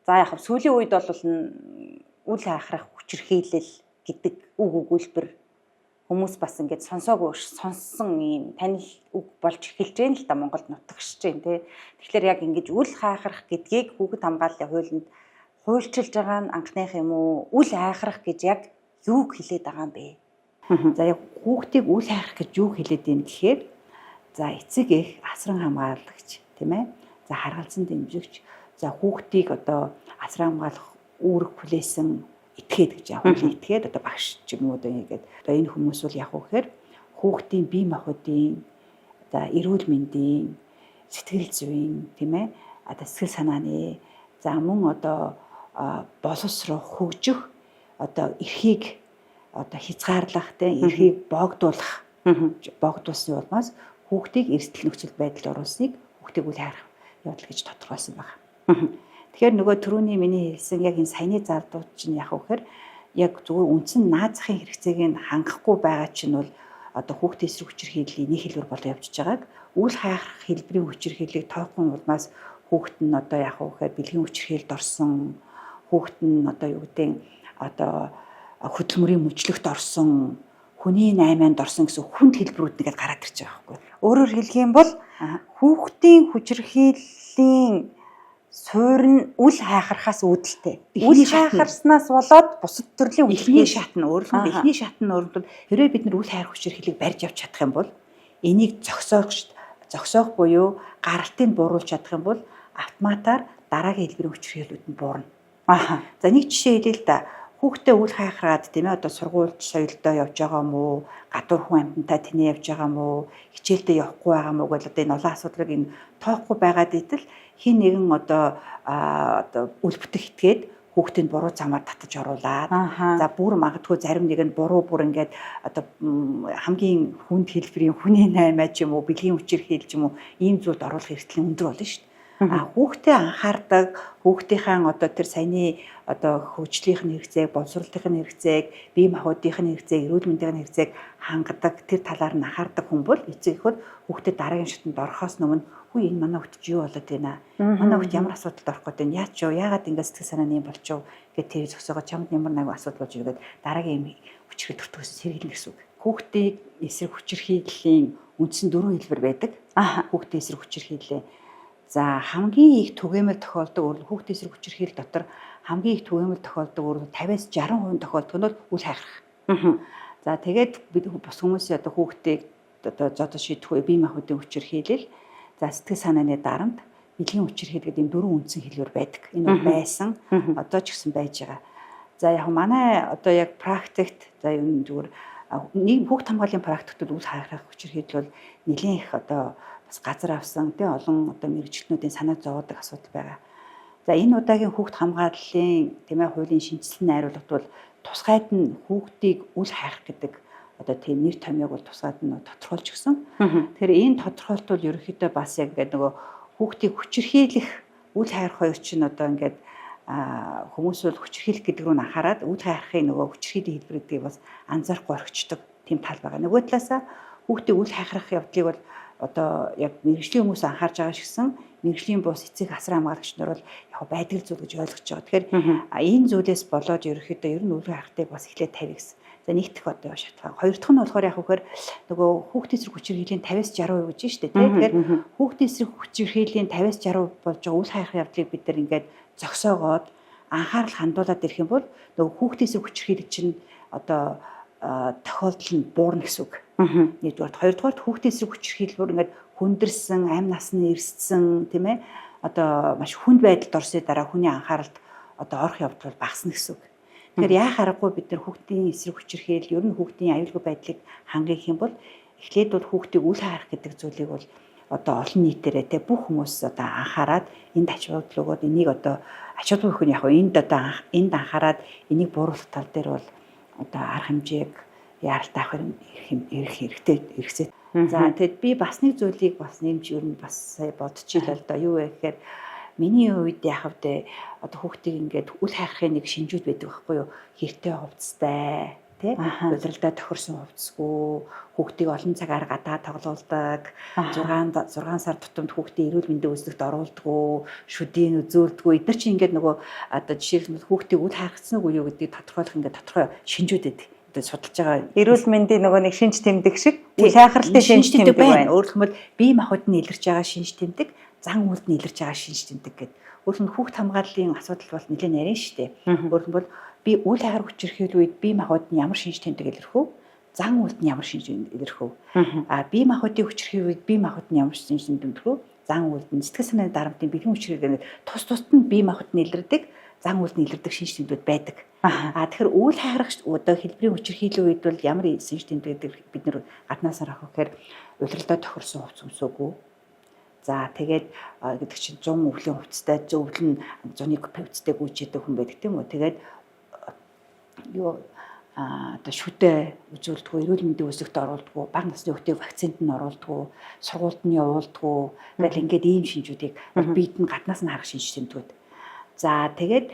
За яг сүүлийн үед бол үл хайхрах хүчирхийлэл гэдэг үг өгүүлбэр хүмүүс бас ингээд сонссон юм танил үг болж эхэлж байна л да Монголд нутагшиж байна тий. Тэгэхээр яг ингэж үл хайхрах гэдгийг хүүхэд хамгааллын хуулинд хуульчилж байгаа нь анхных юм уу? Үл хайхрах гэж яг юу хэлээд байгаа юм бэ? За яг хүүхдийг үл хайхрах гэж юу хэлээд юм гэхээр за эцэг эх асран хамгаалагч тийм ээ. За харгалзан дэмжигч. За хүүхдийг одоо асран хамгаалах үүрэг хүлээсэн этгээд гэж яг этгээд одоо багш ч юм уу ингээд одоо энэ хүмүүс бол яг үхээр хүүхдийн бие махбодын за эрүүл мэндийн сэтгэл зүйн тийм ээ одоо сэтгэл санааны за мөн одоо боловсрох хөгжих одоо эрхийг одоо хязгаарлах тийм эрхийг богдуулсны улмаас хүүхдийг эрсдэл нөхцөл байдалд оруулсныг хүүхдийг үл хайрах явдал гэж тодорхойлсон байна. Тэгэхээр нөгөө түрүүний миний хэлсэн яг энэ саяны зардууд чинь яг үхээр яг зөвхөн үндсэн наазахын хэрэгцээг нь хангахгүй байгаа чинь бол одоо хүүхдийн эсрэг хүчирхийллийн нэг хэлбэр болоо явж байгааг үл хайхрах хэлбэрийн хүчирхийллийг тоохгүй улмаас хүүхэд нь одоо яг үхээр бэлгийн хүчирхийлэлд орсон хүүхэд нь одоо юу гэдэг одоо хөдөлмөрийн мөчлөгт орсон хүний 8-нд орсон гэсэн хүнд хэлбэрүүд нэгэд гараад ирж байгаа байхгүй. Өөрөөр хэлэх юм бол хүүхдийн хүчирхийллийн суурь нь үл хайхрахаас үүдэлтэй. Үл хайхарснаас болоод бусад төрлийн эхний шат нь эхний шат нь өөрөлдвөл хэрвээ бид нар үл хайхрах хүчирхийллийг барьж явж чадах юм бол энийг зогсоох буюу гаралтыг бууруулж чадах юм бол автоматар дараагийн хэлбэрийн хүчирхийллүүд нь буурна. За нэг жишээ хэлээ л да. Хүүхдээ үл хайхраад тийм ээ одоо сургуульд соёлдоо явж байгаа юм уу? Гадуур хүн амьтантай тэнээ явж байгаа юм уу? Хичээлдээ явахгүй байгаа юм уу гэж одоо энэ олон асуудлыг энэ тоохгүй байгаад итэл хин нэгэн одоо үл бүтэх итгээд хүүхдийн буруу замаар татаж оруулаад за бүр магадгүй зарим нэг нь буруу бүр ингээд одоо хамгийн хүнд хэлбэрийн хүний 8 ч юм уу бэлгийн хүчирхийлэл ч юм уу ийм зүйлд оруулах эрсдэл өндөр болно шүү дээ. Хүүхдээ анхаардаг хүүхдийнхээ одоо тэр саяны одоо хөгжлийнх нь хэрэгцээг, боловсролынх нь хэрэгцээг, бие махбодынх нь хэрэгцээг, эрүүл мэндийн хэрэгцээг хангадаг тэр талаар нь анхаардаг хүн бол эцэг эхүүд хүүхдэд дараагийн шатанд орохоос өмнө хүү энэ манай хүүхд юу болоод байна? Манай хүүхд ямар асуудалд орох гээд байна? Яач юу? Яагаад ингэж сэтгэл санаа нэм болчихв гэд тэр зөксөгөө чамд ямар нэг асуудал болж ирээд дараагийн хүчрхийлэл төртгөөс сэргийлнэ гэсэн үг. Хүүхдийн эсрэг хүчирхийллийн үндсэн 4 хэлбэр байдаг. Хүүхдийн эсрэг хүчирхийлэл. За хамгийн их түгээмэл тохиолдог хүүхдийн эсрэг хүчирхийлэл дотор хамгийн их түгээмэл тохиолдог 50-аас 60% тохиолдог нь үл хайхрах. За тэгээд бид бус хүмүүсийн одоо хүүхдийг одоо зодод шийдэх үе бие махбодын хүчирхийлэл, за сэтгэл санааны дарамт, бэлгийн хүчирхийлэл гэдэг энэ 4 үндсэн хэлбэр байдаг. Энэ бол байсан, одоо ч гэсэн байж байгаа. За яг манай одоо яг практикт за энэ зүгээр нэг хүүхд хамгааллын практикт үл хайхрах хүчирхийлэл бол нэлээд их одоо бас газар авсан тий олон одоо мэрэгчлэнүүдийн санааг зовоодог асуудал байгаа. За энэ удаагийн хүүхд хамгааллын тийм ээ хуулийн шинжилсэн найруулгад бол тусгайд нь хүүхдийг үл хайхрах гэдэг одоо тийм нэр томьёог бол тусгайд нь тодорхойлж өгсөн. Тэгэхээр энэ тодорхойлт бол ерөнхийдөө бас яг ингээд нөгөө хүүхдийг хүчирхийлэх үл хайхрах хоёр чинь одоо ингээд хүмүүс бол хүчирхийлэх гэдэг рүү анхаарад үл хайхрахын нөгөө хүчирхийллийн хэлбэр гэдгийг бас анзаарахгүй орхичдаг тийм тал байгаа. Нөгөө талаасаа хүүхдийг үл хайхрах явдлыг бол одоо яг мэрэгжлийн хүмүүс анхаарч байгаа шигсэн мэрэгжлийн бус эцэг асран хамгаалагч нар бол яг байдаг зүйл гэж ойлгож байгаа. Тэгэхээр энэ зүйлээс болоод ерөнхийдөө ер нь үл хайхрахтыг бас эхлээд тавьяас. За нэгдэх одоо шатгаа. Хоёр дахь нь болохоор яг үхээр нөгөө хүүхдийн эсрэг хүчирхийллийн 50-аас 60% гэж байна шүү дээ. Тэгэхээр хүүхдийн эсрэг хүчирхийллийн 50-аас 60% болж байгаа үл хайхрах явдлыг бид нар ингээд зогсоогоод анхаарал хандуулад ирэх юм бол нөгөө хүүхдийн эсрэг хүчирхийлэл чинь одоо тохиолдол нь буурна гэсэн үг. Нэгдүгээр, хоёрдугаар хүүхдийн эсрэг хүчирхийлэлээр ингээд хүндэрсэн, амь насны эрсдсэн, тийм ээ. Одоо маш хүнд байдалд орсны дараа хүний анхааралд одоо орох явдал багасна гэсэн үг. Тэгэхээр яа харахгүй бид нар хүүхдийн эсрэг хүчирхийлэл, ер нь хүүхдийн аюулгүй байдлыг хангах юм бол эхлээд бол хүүхдийг үл хайхрах гэдэг зүйлийг бол одоо олон нийтээрээ те бүх хүмүүс одоо анхаарад энд ач холбогдол өгөөд энийг одоо ач холбогдол өгөх нь яг энд одоо энд анхаарад энийг бууруулах тал дээр бол одоо арга хэмжээг яаралтай авах хэрэгтэй. За тэгэд би бас нэг зүйлийг бас нэмж ер нь бас сая бодчихлаа л да. Юу вэ гэхээр миний үед яг хавд одоо хүүхдийг ингээд үл хайхрахын нэг шинжүүд байдаг байхгүй юу? Хэртэй хувцастай, тий. Удирдлагаа тохирсон хувцсгүй, хүүхдийг олон цагаар гадаа тоглуулдаг, 6 сар тутамд хүүхдийн эрүүл мэндийн үзлэгт оруулдаггүй, шүдийн үзүүлдэггүй. Эдгээр чинь ингээд нөгөө одоо жишээлбэл хүүхдийг үл хайрцсан уу юу гэдгийг тодорхойлох ингээд тодорхой шинжүүд байдаг. Судалж байгаа эрүүл мэндийн нөгөө нэг шинж тэмдэг шиг үл хайхралтай шинж тэмдэг байна. Өөрөөр хэлбэл бие махбодд нь илэрч байгаа шинж тэмдэг, зан үйлд нь илэрч байгаа шинж тэмдэг гэдэг. Өөрөөр нь хүүхд хамгааллын асуудал бол нэлээд нарийн шүү дээ. Өөрөөр нь бол би үл хайхар хүчирхийл үед бие махбодд нь ямар шинж тэмдэг илэрх вэ? Зан үйлд нь ямар шинж илэрх вэ? Бие махбодын хүчирхийл үед бие махбодд нь ямар шинж тэмдэг илэрх вэ? Зан үйлд нь сэтгэл санааны дарамтын бэлэн хүчирхийл тус тусад нь бие махбодд нь илэрдэг, зан үйлд нь илэрдэг шинж тэмдүүд байдаг. Тэгэхээр үл хайхрах одоо хэлбэрийн хүчирхийллийн үед бол ямар шинж тэмдэг бид нэр гаднаас авах гэхээр удирдлагаа тохирсон хувцас өмсөөгүй. За тэгээд гэдэг чинь 100 өвлийн хувцастай зөвлөн 101 хувцастай гүйчээдэг хүн байдаг тийм үү. Тэгээд юу одоо шүдэ үзүүлдэггүй, эрүүл мэндийн үзэгт оруулдаггүй, бага насны хүүхдийг вакцинд нь оруулдаггүй, сургуульд нь явуулдаггүй. Тэгэл ингээд ийм шинжүүдийг бид нь гаднаас нь харах шинж тэмдгүүд. За тэгээд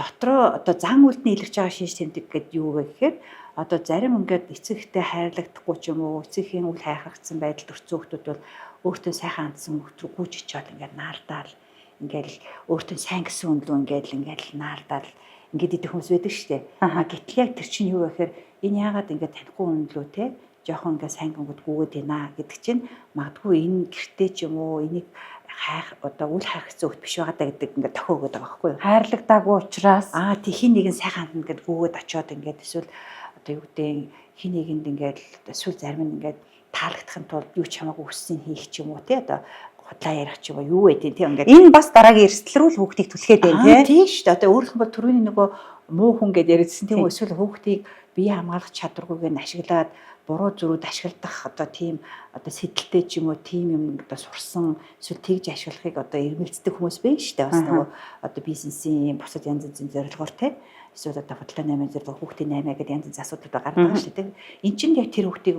дотроо одоо зан үйлд нь илэрч байгаа шинж тэмдэг гэдэг юу вэ гэхээр одоо зарим ингээд эцэг ихтэй хайрлагдахгүй ч юм уу, эцэг ихийн үл хайхрагдсан байдалд өрцөн хүүхдүүд бол өөртөө сайхан хандсан хүүхд рүү гүйж ичээд ингээд наалдаал ингээд өөртөө сайн гэсэн үнэлүү ингээд наалдаал ингээд идэх хүмүүс байдаг шүү дээ. Гэтэл яг тэр чинь юу вэ гэхээр энэ яагаад ингээд танихгүй үнэлүү те жоохон ингээд сайн гингүүд гүгээд байна гэдэг чинь магадгүй энэ гэртээ ч юм уу энийг хайх одоо үл хайхсан хөлт биш байгаа даа гэдэг ингээд тохиогоод байгаа байхгүй юу? Хайрлагдаагүй учраас тий хин нэгэн сайхан ханд ингээд гүгээд очиод ингээд эсвэл одоо юу гэдэг хин нэгэнд ингээд эсвэл зарим нь ингээд таалагдахын тулд юу ч хамаагүй хүссэн хийх ч юм уу тий одоо худлаа ярих ч юм уу юу вэ тий ингээд энэ бас дараагийн эрсдэл рүү хүүхдийг түлхээд байна тий шүү дээ одоо өөрөлдөн бол түрүүний нөгөө муу хүн гэдээ ярьдсан тийм үү эсвэл хүүхдийг бие хамгаалах чадваргүйг нь ашиглаад буруу зөрүүд ашигладах одоо тийм одоо сэтэлтэй ч юм уу тийм юм одоо сурсан эсвэл тэгж ашиглахыг одоо эрмэлздэг хүмүүс байна шүү дээ бас нөгөө одоо бизнесийн бусад янз янзын зорилгоор тий эсвэл одоо худлаа 8 зэрэг хүүхдийн 8 гэдэг янз янзын асуудлууд гардаг байгаа шүү дээ. Энд чинь яг тэр хүүхдийг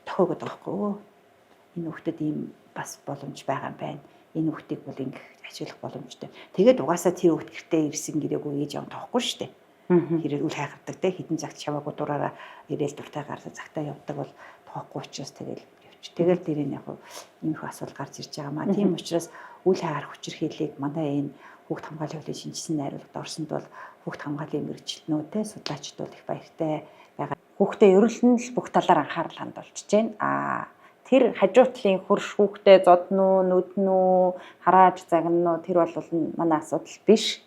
тохиогоод байгаа байхгүй юу? Энэ хүүхдэд ийм бас боломж байгаа юм байна. Энэ хүүхдийг бол ингэ ашиглах боломжтой. Тэгээд угаасаа тэр хүүхд гэртээ ирсэн гэрээгүй ээж аваа тоохгүй шүү дээ. Хэрэг үл хайхардаг те хідэн цагт чамаагүй дураараа ирээл дуртай гарсан цагтаа явдаг бол тоохгүй учраас тэгэл явчих. Тэгэл дээр нь яг ийм их асуудал гарч ирж байгаа маа. Тийм учраас үл хайхар хүчирхийллийг манай энэ хүүхд хамгааллын хуулийн шинжилсэн найруулгад орсонд бол хүүхд хамгааллын мэрэгчлэнүүд те судлаачид бол их баяртай байгаа. Хүүхдээ ерөнхийдөө л бүх талаар анхаарал хандуулж байна. Тэр хажуу талын хөрш хүүхдээ зодно, нүднө, харааж загнано тэр бол манай асуудал биш.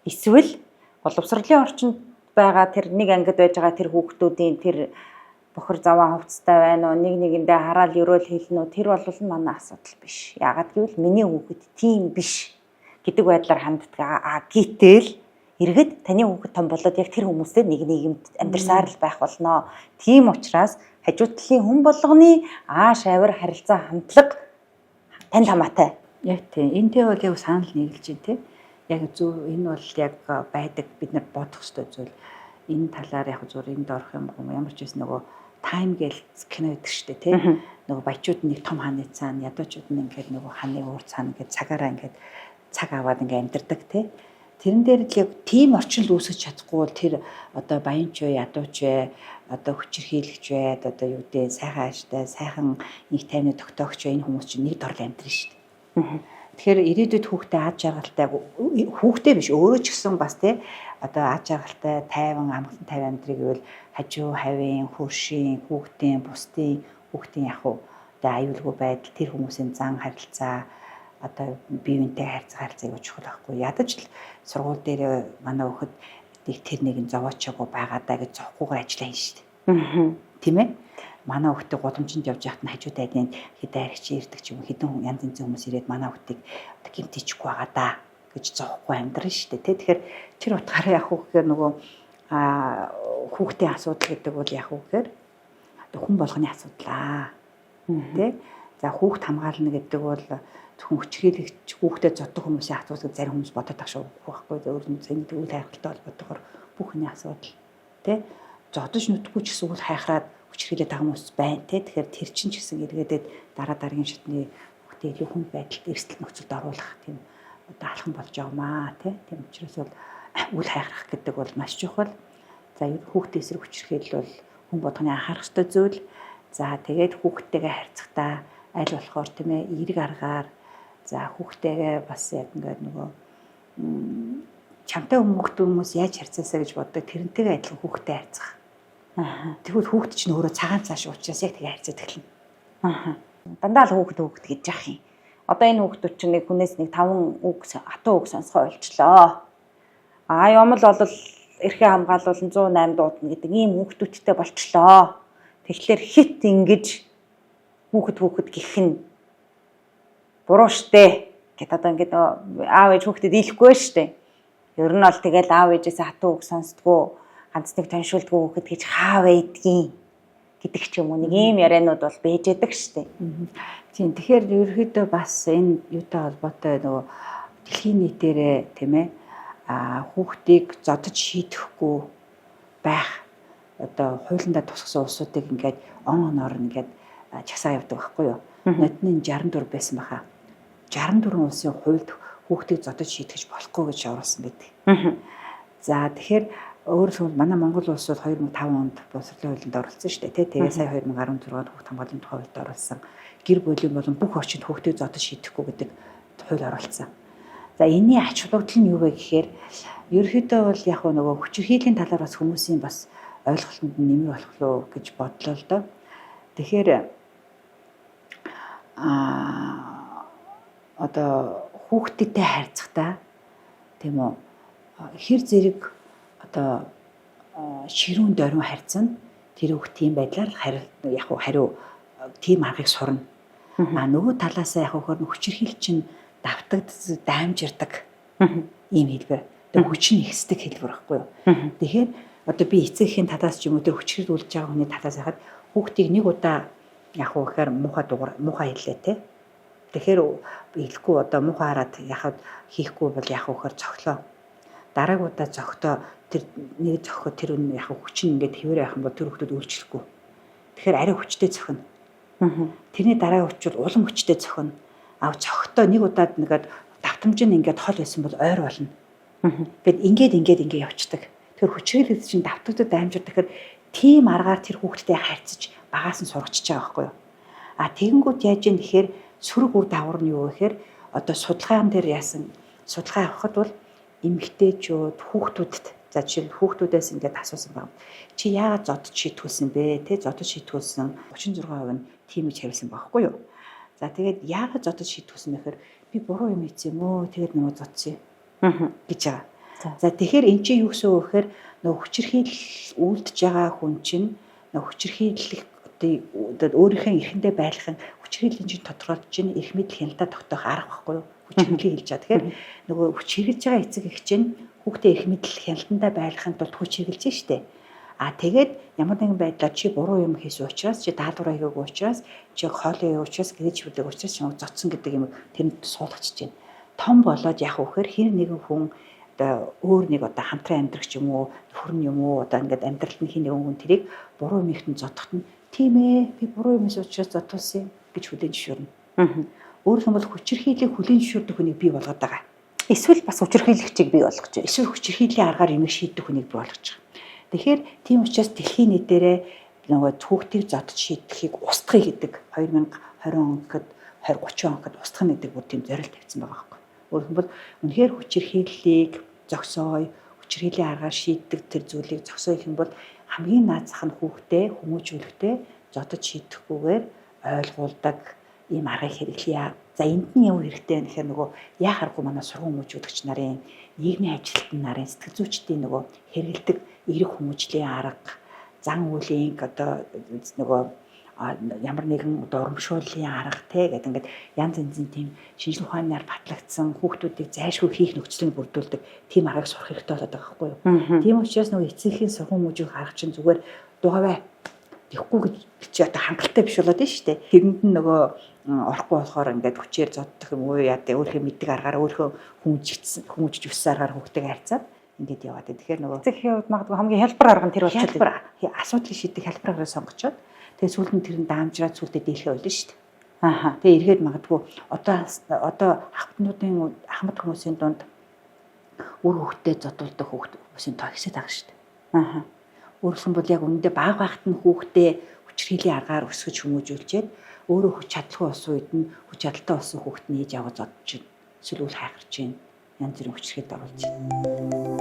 Эсвэл боловсролын орчинд байгаа тэр нэг ангид байж байгаа тэр хүүхдүүдийн тэр бохор заваа хувцастай байна уу, нэг нэгэндээ хараал өрөөл хэлнэ үү, тэр бол манай асуудал биш. Яагаад гэвэл миний хүүхэд тийм биш гэдэг байдлаар ханддаг. Гэтэл эргээд таны хүүхэд том болоод яг тэр хүмүүстэй нэг нийгэмд амьдарсаар л байх болно. Тийм учраас хажуу талын хүн болгоны ааш авир харилцаа хамтлаг танд хамаатай. Яг тийм. Энтэй бол яг санал нийлж байна тий. Яг зөв энэ бол яг байдаг бид нар бодох ёстой зүйл. Энэ талаар яг зүгээр энд орох юм ямар ч байсан нөгөө тайм гээл кино гэдэг шүү дээ тий. Нөгөө баячууд нэг том хааны цаана ядуучууд нь ингээд нөгөө хааны уур цаана ингээд цагаараа ингээд цаг аваад ингээд амьдардаг тий. Тэрэн дээр л яг тийм орчин л үүсгэж чадахгүй бол тэр одоо баянч вэ, ядууч вэ, одоо хүчирхийлэгч вэ, одоо юу гэдэг сайхан ааштай, сайхан нэг тайвны тогтоогч вэ энэ хүмүүс чинь нэг дор амьдрын шүү дээ. Тэгэхээр ирээдүйд хүүхдээ аж аргалтай хүүхдээ биш өөрөө ч гэсэн бас тий одоо аж аргалтай тайван амгалан тайван амьдрыг гэвэл хажуу хавийн хөршийн хүүхдийн бусдын хүүхдийн яг уу одоо аюулгүй байдал тэр хүмүүсийн зан харилцаа одоо бие биентэй харьцааг чухал байхгүй ядаж л сургууль дээр манай хүүхэд тэр нэгэн зовоочоогүй байгаа даа гэж зовхгүйгээр ажиллаа хийн шүү дээ. Тийм ээ. Манай хүүхдээ гудамжинд явж байхад нь хажууд айдын хэдэн аригч ирдэг ч юм уу хэдэн янз янзын хүмүүс ирээд манай хүүхдийг одоо гимтчихгүй байгаа даа гэж зовхгүй амьдрын шүү дээ. Тэгэхээр тэр утгаараа яг хүүхээр нөгөө хүүхдийн асуудал гэдэг бол яг хүүхээр хүн болгоны асуудал. Тэ? За хүүхд хамгаална гэдэг бол зөвхөн хүчрхийлэгч хүүхдэд зоддог хүмүүсийн асуудал гэж зарим хүмүүс бодоод ташаа байхгүй өөр нь зэнд үйл хайхалтай холбоотойгоор бүхний асуудал тий зодож нүдэхгүй ч гэсэн үйл хайхраад хүчрхийлээд байгаа хүмүүс байна тий тэгэхээр тэр чинь ч гэсэн эргээдээд дараагийн шатны хүүхдээ илүү хүнд байдалд эрсдэл нөхцөлд оруулах тийм одоо алхан болж явмаа тий тийм учраас бол үйл хайхрах гэдэг бол маш чухал За ер нь хүүхдийн эсрэг хүчирхийлэл бол хүн болгоны анхаарах ёстой зүйл. За тэгээд хүүхдтэйгээ харьцахдаа аль болохоор тийм ээ эерэг аргаар за хүүхдтэйгээ бас яг ингээд нөгөө чамтай хүмүүс яаж харьцаасаа гэж боддог тэрнтэйгээ адилхан хүүхдтэй харьцах. Тэгвэл хүүхд чинь өөрөө цагаан цааш уучраас яг тэгээ харьцаад эхэлнэ. Дандаа л хүүхд гэж яах юм. Одоо энэ хүүхдүүд чинь нэг хүнээс нэг 5 үг хатуу үг сонсгоо ойлчлоо. Юм л бол эрхээ хамгаалуулан 108 дуудана гэдэг ийм хүүхдүүдтэй болчлоо. Тэгэхээр хит ингэж хүүхэд гэх нь буруу штэ. Гэт одоо ингээд аав ээж хүүхдэд ийлэхгүй штэ. Ер нь бол тэгэл аав ээжээс хатуу үг сонсдгоо ганц нэг тоншуулдгүй хүүхэд гэж хаав эдгийн гэдэг ч юм уу нэг ийм яриануд бол бэж яадаг штэ. Тийм тэгэхээр ерөөхдөө бас энэ юутай холбоотой нөгөө дэлхийн нийтээрээ тийм ээ хүүхдийг зодож шийдэхгүй байх одоо хуулиндаа тусгасан улсуудыг ингээд оноор ингээд часаа явдаг байхгүй юу? Нодны 64 байсан баха. 64 улсын хуульд хүүхдийг зодож шийдэж болохгүй гэж оруулсан байдаг. За тэгэхээр өөрөөр манай Монгол улс бол 2005 онд боловсролын хуулинд оролцсон шүү дээ. Тэгээ сая 2016 онд хүүхд хамгааллын тухай хуульд оруулсан. Гэр бүлийн болон бүх орчинд хүүхдийг зодож шийдэхгүй гэдэг хууль оруулсан. За энэний ач холбогдол нь юу вэ гэхээр ерөөхдөө бол яг нөгөө хүчирхийллийн талаар бас хүмүүсийн бас ойлголтод нэмэр болох уу гэж бодлоо л доо. Тэгэхээр одоо хүүхдтэй харьцахдаа тийм үү хэр зэрэг одоо ширүүн дөрвөн харьцана тэр хүүхд тийм байдлаар хариу тийм аргыг сурна. Нөгөө талаасаа яг хүчирхийл чинь давтагддаг, даймжирдаг ийм хэлбэр. Тэгээ хүч нь ихсдэг хэлбэр байхгүй юу. Тэгэхээр одоо би эцэгхийн талаас ч юм уу тэр хүчрэлүүлж байгаа хүний талаас хахад хүүхдийг нэг удаа яг гэхээр муухай хэллээ те. Тэгэхээр хэлэхгүй одоо муухай хараад яхад хийхгүй бол яг гэхээр цоглоо. Дараагийн удаа зөгтөө тэр нэг зөгхөө тэр үн яг хүч нь ингээд хэвээр байх юм бол тэр хүүхдүүд үйлчлэхгүй. Тэгэхээр арай хүчтэй зөхнө. Тэрний дараагийн хүч бол улам хүчтэй зөхнө. Зөгтөө нэг удаад нэгэд давтамж нь ингээд хол байсан бол ойр болно. Ингээд явцдаг. Тэр хүчрэлт чинь давтагдад амжирдаг. Тэгэхээр тийм аргаар тэр хүүхдтэй харьцаж багаас нь сургачихж байгаа байхгүй юу. Тэгэнгүүт яаж юм гэхээр сөрөг үр дагавар нь юу гэхээр одоо судалгаан дээр яасан судалгаа авахд бол эмэгтэйчүүд хүүхдүүдэд за жишээл хүүхдүүдээс ингээд асуусан байна. Чи яагаад зодож шийтгүүлсэн бэ? Зодож шийтгүүлсэн 36% нь тийм гэж хариулсан байхгүй юу? За тэгээд яагаад зодож шийтгүүлсэн бэ гэхээр би буруу юм хийсэн юм уу? Тэгээд нөгөө зодсон гэж байгаа. За тэгэхээр эн чинь юу гэсэн үг гэхээр нөгөө хүчирхийлэл үлдэж байгаа хүн чинь нөгөө хүчирхийлэх одоо өөрийнхөө эрхэндээ байлгахын хүчирхийллийн чинь тодорхойлж чинь эрх мэдэл хяналтаа тогтоох арга байхгүй юу? Хүчирхийлэл хэлж байгаа. Тэгэхээр нөгөө хүч хэрэгж байгаа эцэг эх чинь хүүхдээ эрх мэдэл хяналтандаа байлгахын тулд хүч хэрэглэж штэ. Тэгээд ямар нэгэн байдлаар чи буруу юм хийсэн учраас чи даалгавраа хийгээгүй учраас чи хоолой учраас гэрэж хүлээг учраас чамайг зодсон гэдэг юм тэнд суулгачиж байна. Том болоод яг үхээр хэр нэгэн хүн одоо өөр нэг одоо хамтран амьдрах юм уу хүрн юм уу одоо ингээд амьдралд нь хин нэгэн хүн тэрийг буруу юм ихтэн зодохт нь тийм ээ би буруу юм учраас зодуулсан гэж хүлээн зөвшөөрнө. Өөрөөр хэлбэл хүчирхийллийг хүлээн зөвшөөрдөг хүнийг бий болгоод байгаа. Эсвэл бас хүчирхийлэгчийг бий болгож байна. Эсвэл хүчирхийллийн аргаар юм шийддэг хүнийг бий болгож байгаа. Тэгэхээр тийм учраас дэлхийн нийтээрээ нөгөө хүүхдийг зодож шийдэхийг устгахыг гэдэг 2020 он гэхэд 2030 он гэхэд устгах гэдэг бүр тийм зорилт тавьсан байгаа байхгүй. Өөрөөр хэлбэл үнэхээр хүчирхийллийг зогсооё, хүчирхийллийн аргаар шийддэг тэр зүйлийг зогсооё гэх юм бол хамгийн наад зах нь хүүхдээ хүмүүжүүлэхдээ зодож шийдэхгүйгээр ойлгуулдаг ийм аргыг хэрэглэе. За энд нь юу хэрэгтэй вэ гэхээр нөгөө яа харахгүй манай сургууль хүмүүжүүлэгч нарын нийгмийн ажилтнууд нарын сэтгэл зүйчдийн нөгөө хэрэгэлдэг эрэг хүмүүжлийн арга, зан үйлийн одоо нөгөө ямар нэгэн урамшууллын арга гэдэг ингээд янз янзын тийм шинжлэх ухаанаар батлагдсан хүүхдүүдийг зайлшгүй хийх нөхцөлийг бүрдүүлдэг тийм аргыг сурах хэрэгтэй болоод байгаа байхгүй юу. Тийм учраас нөгөө эцсийн сургууль хүмүүжүүлэх арга чинь зүгээр дугавай тэгэхгүй гэж одоо хангалттай биш болоод байна шүү дээ. Тэрэнд нь нөгөө орохгүй болохоор ингээд хүчээр зоддох юм уу яа гэдэг өөрийнхөө мэддэг аргаар өөрийнхөө хүмүүжиж өссөн аргаар хүүхдтэйгээ харьцаад ингээд яваад. Тэгэхээр нөгөө эцэгхийн хувьд магадгүй хамгийн хялбар арга нь тэр болчиход асуудлыг шийдэх хялбар аргаар сонгочоод тэгээ сүүлд нь тэр нь даамжраад сүүлдээ дийлхэ болно шүү дээ. Тэгээ эргээд магадгүй одоо ахмад хүмүүсийн дунд үр хүүхдэд зодуулдаг хүүхдийн тоо ихсэж байгаа шүү дээ. Өөрөлдөн бол яг үнэндээ бага багт нь хүүхдээ хүчирхийллийн аргаар өсгөж хүмүүжүүлчихэд өөрөө хүч чадалгүй болсон үед нь хүч чадалтай болсон хүүхэд нь ээж аваа зодож чинь эсвэл үл хайхарч чинь янз бүрийн хүчирхийлд оруулж байна.